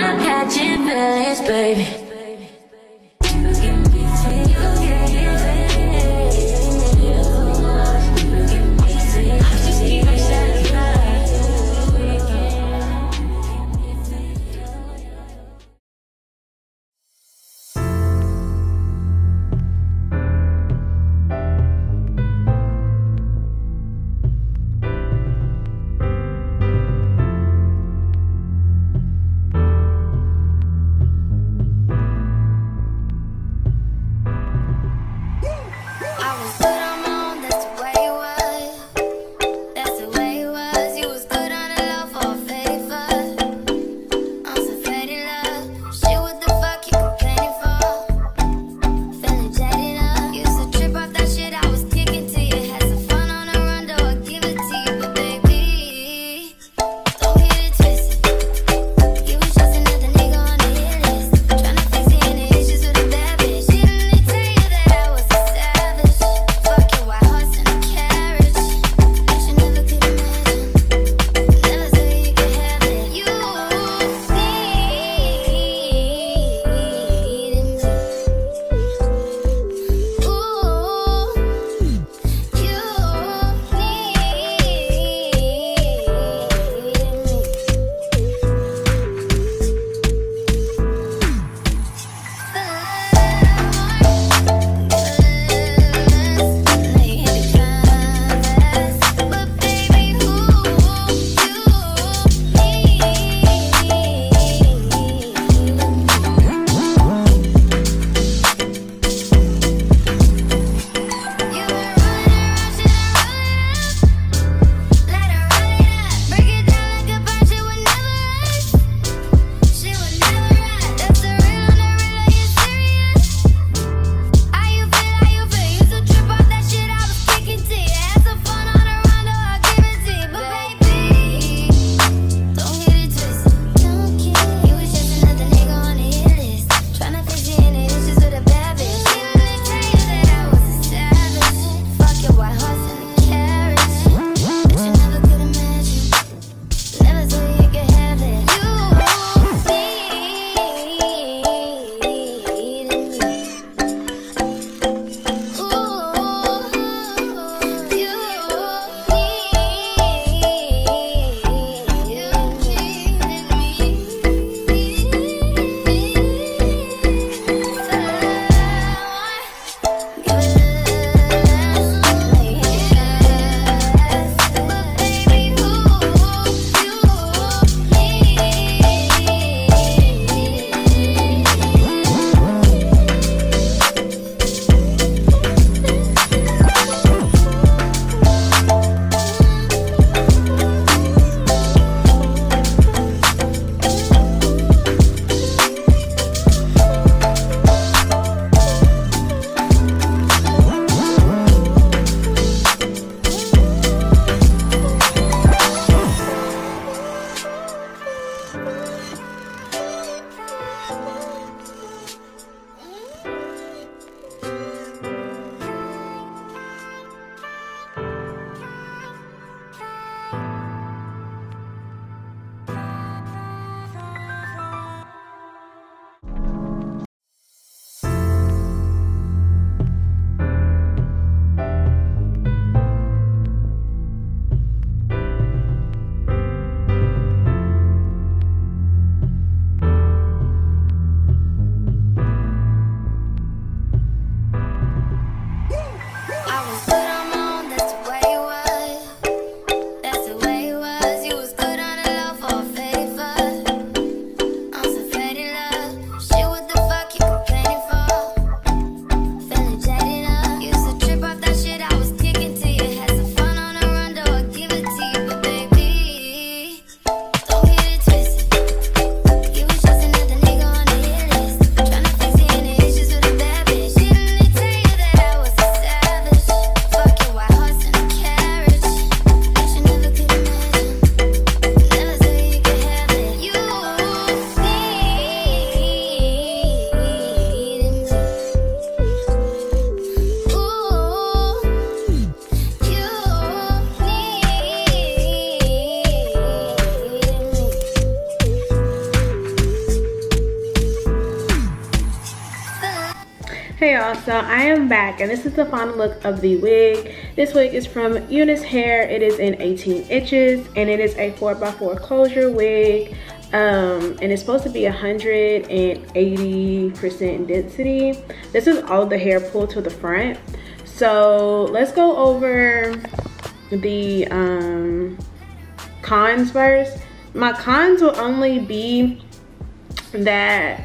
I'm catching feelings, baby. Hey y'all, so I am back and this is the final look of the wig. This wig is from UNICE Hair. It is in 18 inches and it is a 4x4 closure wig. And it's supposed to be 180% density. This is all of the hair pulled to the front. So let's go over the cons first. My cons will only be that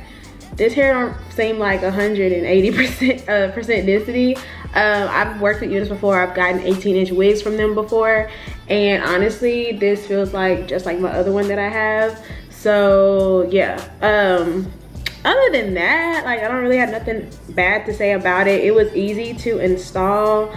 this hair don't seem like 180% density. I've worked with UNICE before. I've gotten 18-inch wigs from them before, and honestly, this feels like just like my other one that I have. So yeah. Other than that, like, I don't really have nothing bad to say about it. It was easy to install.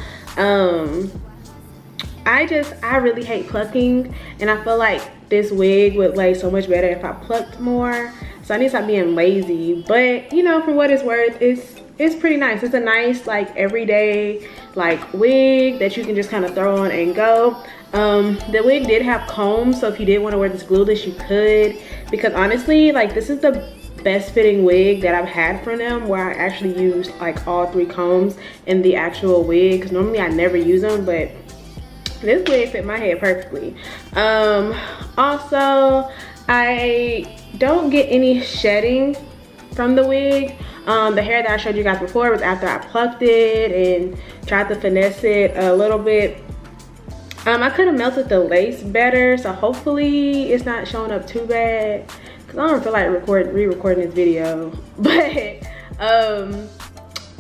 I really hate plucking, and I feel like this wig would lay so much better if I plucked more. So I need to stop being lazy. But you know, for what it's worth, it's pretty nice. It's a nice, like, everyday like wig that you can just kind of throw on and go. The wig did have combs, so if you did want to wear this glueless, you could. Because honestly, like, this is the best fitting wig that I've had from them, where I actually used like all 3 combs in the actual wig. Because normally I never use them, but this wig fit my head perfectly. Also, I don't get any shedding from the wig. The hair that I showed you guys before was after I plucked it and tried to finesse it a little bit. I could have melted the lace better, so hopefully it's not showing up too bad, because I don't feel like re-recording this video. But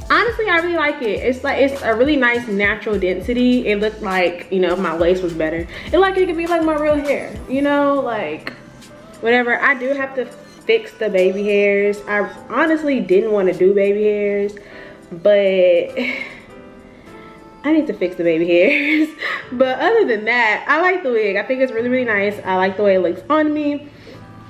honestly, I really like it. It's a really nice natural density. It looked like, you know, if my lace was better, it could be like my real hair, you know, like whatever. I do have to fix the baby hairs. I honestly didn't want to do baby hairs, but I need to fix the baby hairs. But other than that, I like the wig. I think it's really, really nice. I like the way it looks on me.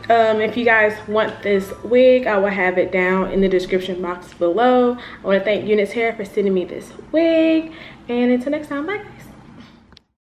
If you guys want this wig, I will have it down in the description box below. I want to thank UNICE Hair for sending me this wig, and until next time, bye guys.